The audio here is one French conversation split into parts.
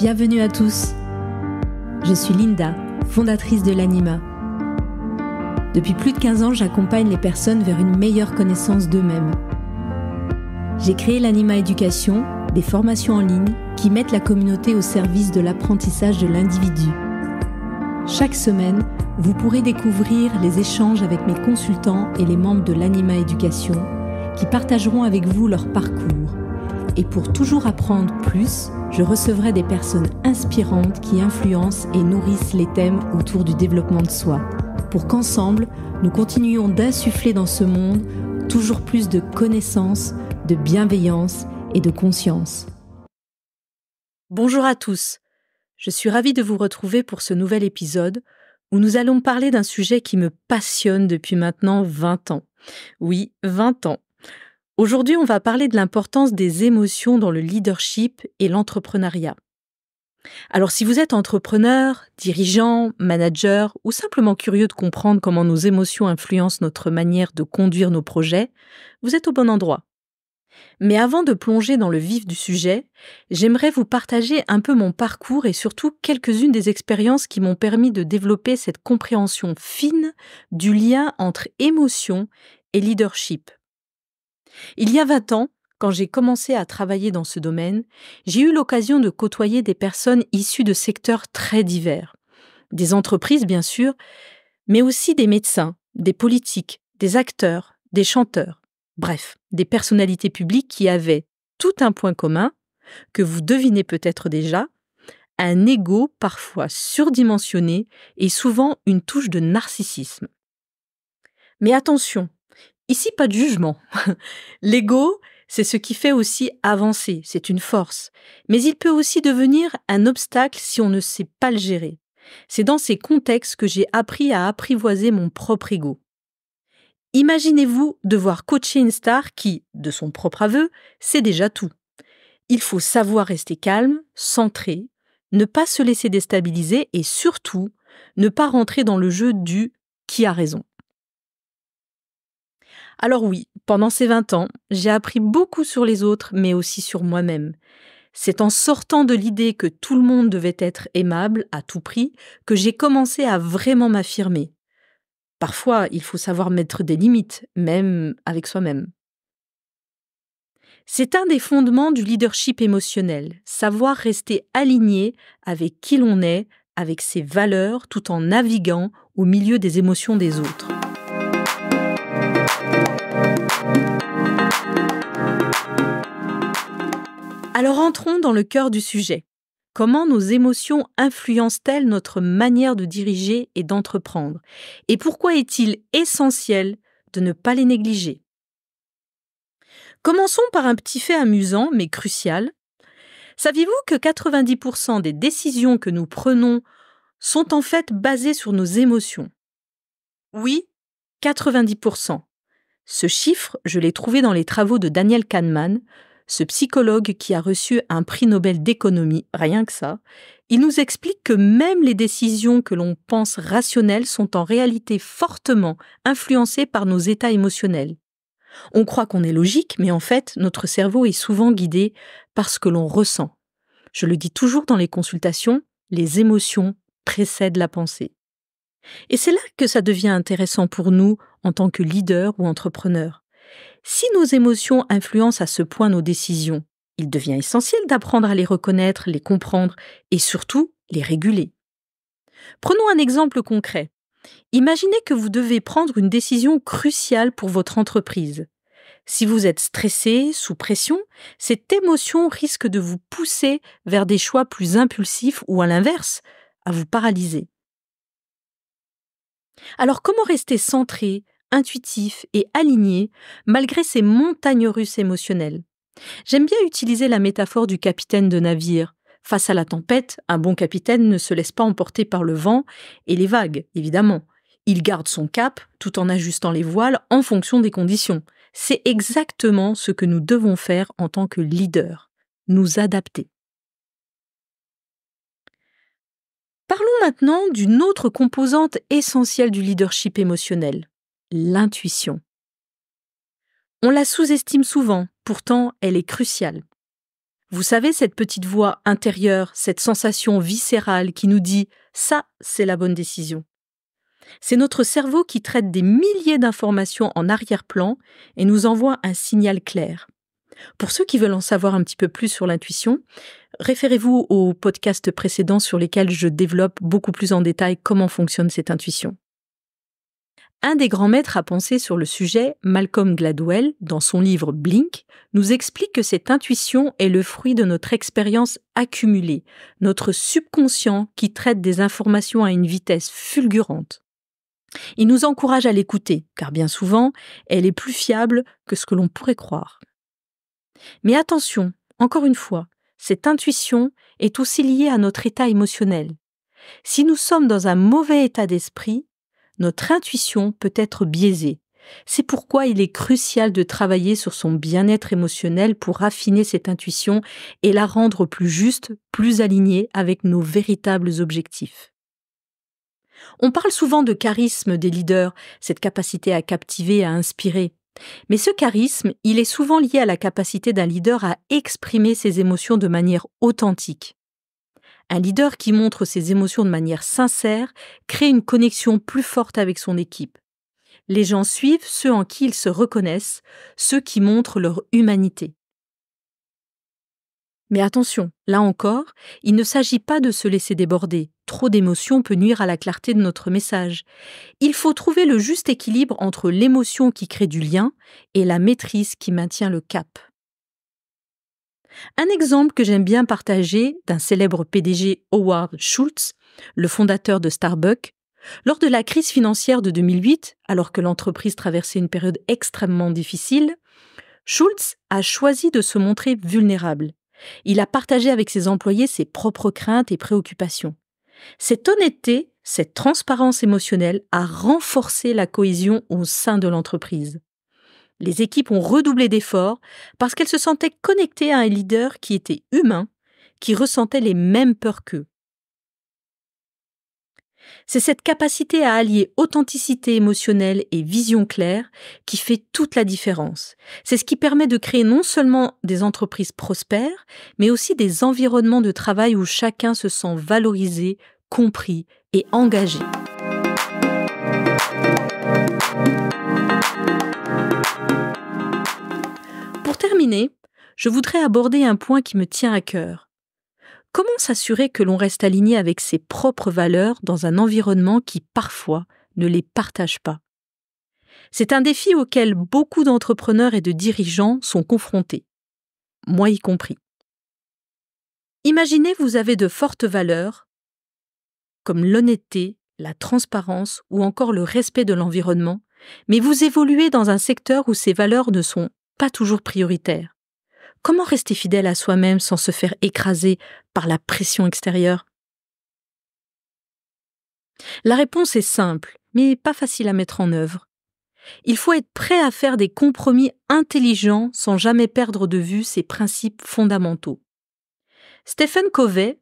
Bienvenue à tous. Je suis Linda, fondatrice de l'Anima. Depuis plus de 15 ans, j'accompagne les personnes vers une meilleure connaissance d'eux-mêmes. J'ai créé l'Anima Éducation, des formations en ligne qui mettent la communauté au service de l'apprentissage de l'individu. Chaque semaine, vous pourrez découvrir les échanges avec mes consultants et les membres de l'Anima Éducation qui partageront avec vous leur parcours. Et pour toujours apprendre plus, je recevrai des personnes inspirantes qui influencent et nourrissent les thèmes autour du développement de soi, pour qu'ensemble, nous continuions d'insuffler dans ce monde toujours plus de connaissances, de bienveillance et de conscience. Bonjour à tous, je suis ravie de vous retrouver pour ce nouvel épisode où nous allons parler d'un sujet qui me passionne depuis maintenant 20 ans. Oui, 20 ans. Aujourd'hui, on va parler de l'importance des émotions dans le leadership et l'entrepreneuriat. Alors, si vous êtes entrepreneur, dirigeant, manager ou simplement curieux de comprendre comment nos émotions influencent notre manière de conduire nos projets, vous êtes au bon endroit. Mais avant de plonger dans le vif du sujet, j'aimerais vous partager un peu mon parcours et surtout quelques-unes des expériences qui m'ont permis de développer cette compréhension fine du lien entre émotion et leadership. Il y a 20 ans, quand j'ai commencé à travailler dans ce domaine, j'ai eu l'occasion de côtoyer des personnes issues de secteurs très divers. Des entreprises, bien sûr, mais aussi des médecins, des politiques, des acteurs, des chanteurs. Bref, des personnalités publiques qui avaient tout un point commun, que vous devinez peut-être déjà, un ego parfois surdimensionné et souvent une touche de narcissisme. Mais attention, ici pas de jugement. L'ego, c'est ce qui fait aussi avancer, c'est une force. Mais il peut aussi devenir un obstacle si on ne sait pas le gérer. C'est dans ces contextes que j'ai appris à apprivoiser mon propre ego. Imaginez-vous devoir coacher une star qui, de son propre aveu, sait déjà tout. Il faut savoir rester calme, centré, ne pas se laisser déstabiliser et surtout, ne pas rentrer dans le jeu du « qui a raison ». Alors oui, pendant ces 20 ans, j'ai appris beaucoup sur les autres, mais aussi sur moi-même. C'est en sortant de l'idée que tout le monde devait être aimable à tout prix que j'ai commencé à vraiment m'affirmer. Parfois, il faut savoir mettre des limites, même avec soi-même. C'est un des fondements du leadership émotionnel, savoir rester aligné avec qui l'on est, avec ses valeurs, tout en naviguant au milieu des émotions des autres. Alors entrons dans le cœur du sujet. Comment nos émotions influencent-elles notre manière de diriger et d'entreprendre? Et pourquoi est-il essentiel de ne pas les négliger? Commençons par un petit fait amusant mais crucial. Saviez-vous que 90% des décisions que nous prenons sont en fait basées sur nos émotions? Oui, 90%. Ce chiffre, je l'ai trouvé dans les travaux de Daniel Kahneman, ce psychologue qui a reçu un prix Nobel d'économie, rien que ça. Il nous explique que même les décisions que l'on pense rationnelles sont en réalité fortement influencées par nos états émotionnels. On croit qu'on est logique, mais en fait, notre cerveau est souvent guidé par ce que l'on ressent. Je le dis toujours dans les consultations, les émotions précèdent la pensée. Et c'est là que ça devient intéressant pour nous en tant que leader ou entrepreneur. Si nos émotions influencent à ce point nos décisions, il devient essentiel d'apprendre à les reconnaître, les comprendre et surtout les réguler. Prenons un exemple concret. Imaginez que vous devez prendre une décision cruciale pour votre entreprise. Si vous êtes stressé, sous pression, cette émotion risque de vous pousser vers des choix plus impulsifs ou à l'inverse, à vous paralyser. Alors comment rester centré, intuitif et aligné malgré ces montagnes russes émotionnelles? J'aime bien utiliser la métaphore du capitaine de navire. Face à la tempête, un bon capitaine ne se laisse pas emporter par le vent et les vagues, évidemment. Il garde son cap tout en ajustant les voiles en fonction des conditions. C'est exactement ce que nous devons faire en tant que leader, nous adapter. Parlons maintenant d'une autre composante essentielle du leadership émotionnel, l'intuition. On la sous-estime souvent, pourtant elle est cruciale. Vous savez, cette petite voix intérieure, cette sensation viscérale qui nous dit « ça, c'est la bonne décision ». C'est notre cerveau qui traite des milliers d'informations en arrière-plan et nous envoie un signal clair. Pour ceux qui veulent en savoir un petit peu plus sur l'intuition, référez-vous aux podcasts précédents sur lesquels je développe beaucoup plus en détail comment fonctionne cette intuition. Un des grands maîtres à penser sur le sujet, Malcolm Gladwell, dans son livre Blink, nous explique que cette intuition est le fruit de notre expérience accumulée, notre subconscient qui traite des informations à une vitesse fulgurante. Il nous encourage à l'écouter, car bien souvent, elle est plus fiable que ce que l'on pourrait croire. Mais attention, encore une fois, cette intuition est aussi liée à notre état émotionnel. Si nous sommes dans un mauvais état d'esprit, notre intuition peut être biaisée. C'est pourquoi il est crucial de travailler sur son bien-être émotionnel pour raffiner cette intuition et la rendre plus juste, plus alignée avec nos véritables objectifs. On parle souvent de charisme des leaders, cette capacité à captiver, à inspirer. Mais ce charisme, il est souvent lié à la capacité d'un leader à exprimer ses émotions de manière authentique. Un leader qui montre ses émotions de manière sincère crée une connexion plus forte avec son équipe. Les gens suivent ceux en qui ils se reconnaissent, ceux qui montrent leur humanité. Mais attention, là encore, il ne s'agit pas de se laisser déborder. Trop d'émotions peut nuire à la clarté de notre message. Il faut trouver le juste équilibre entre l'émotion qui crée du lien et la maîtrise qui maintient le cap. Un exemple que j'aime bien partager d'un célèbre PDG Howard Schultz, le fondateur de Starbucks, lors de la crise financière de 2008, alors que l'entreprise traversait une période extrêmement difficile, Schultz a choisi de se montrer vulnérable. Il a partagé avec ses employés ses propres craintes et préoccupations. Cette honnêteté, cette transparence émotionnelle a renforcé la cohésion au sein de l'entreprise. Les équipes ont redoublé d'efforts parce qu'elles se sentaient connectées à un leader qui était humain, qui ressentait les mêmes peurs qu'eux. C'est cette capacité à allier authenticité émotionnelle et vision claire qui fait toute la différence. C'est ce qui permet de créer non seulement des entreprises prospères, mais aussi des environnements de travail où chacun se sent valorisé, compris et engagé. Pour terminer, je voudrais aborder un point qui me tient à cœur. Comment s'assurer que l'on reste aligné avec ses propres valeurs dans un environnement qui, parfois, ne les partage pas? C'est un défi auquel beaucoup d'entrepreneurs et de dirigeants sont confrontés, moi y compris. Imaginez, vous avez de fortes valeurs, comme l'honnêteté, la transparence ou encore le respect de l'environnement, mais vous évoluez dans un secteur où ces valeurs ne sont pas toujours prioritaires. Comment rester fidèle à soi-même sans se faire écraser par la pression extérieure? La réponse est simple, mais pas facile à mettre en œuvre. Il faut être prêt à faire des compromis intelligents sans jamais perdre de vue ses principes fondamentaux. Stephen Covey,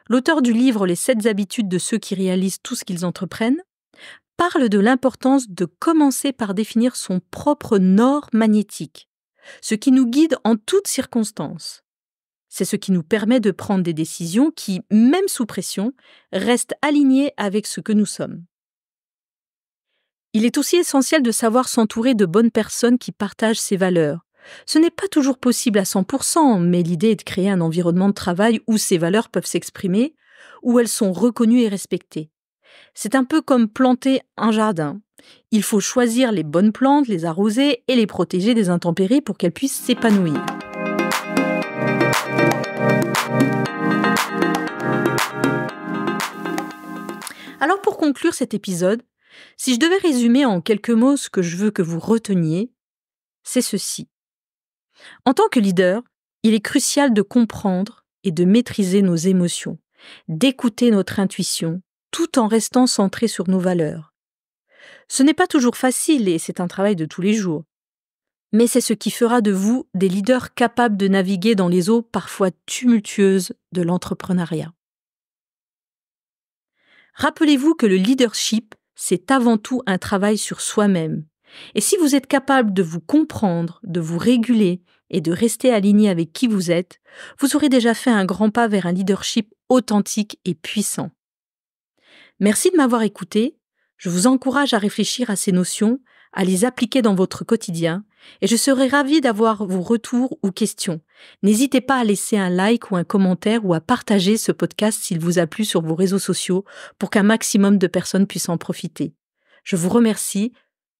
l'auteur du livre Les 7 habitudes de ceux qui réalisent tout ce qu'ils entreprennent, parle de l'importance de commencer par définir son propre nord magnétique, ce qui nous guide en toutes circonstances. C'est ce qui nous permet de prendre des décisions qui, même sous pression, restent alignées avec ce que nous sommes. Il est aussi essentiel de savoir s'entourer de bonnes personnes qui partagent ces valeurs. Ce n'est pas toujours possible à 100%, mais l'idée est de créer un environnement de travail où ces valeurs peuvent s'exprimer, où elles sont reconnues et respectées. C'est un peu comme planter un jardin. Il faut choisir les bonnes plantes, les arroser et les protéger des intempéries pour qu'elles puissent s'épanouir. Alors pour conclure cet épisode, si je devais résumer en quelques mots ce que je veux que vous reteniez, c'est ceci. En tant que leader, il est crucial de comprendre et de maîtriser nos émotions, d'écouter notre intuition, tout en restant centré sur nos valeurs. Ce n'est pas toujours facile et c'est un travail de tous les jours. Mais c'est ce qui fera de vous des leaders capables de naviguer dans les eaux parfois tumultueuses de l'entrepreneuriat. Rappelez-vous que le leadership, c'est avant tout un travail sur soi-même. Et si vous êtes capable de vous comprendre, de vous réguler et de rester aligné avec qui vous êtes, vous aurez déjà fait un grand pas vers un leadership authentique et puissant. Merci de m'avoir écouté. Je vous encourage à réfléchir à ces notions, à les appliquer dans votre quotidien, et je serai ravie d'avoir vos retours ou questions. N'hésitez pas à laisser un like ou un commentaire ou à partager ce podcast s'il vous a plu sur vos réseaux sociaux pour qu'un maximum de personnes puissent en profiter. Je vous remercie,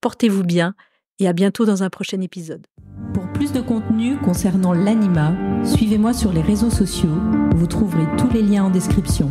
portez-vous bien et à bientôt dans un prochain épisode. Pour plus de contenu concernant l'anima, suivez-moi sur les réseaux sociaux. Vous trouverez tous les liens en description.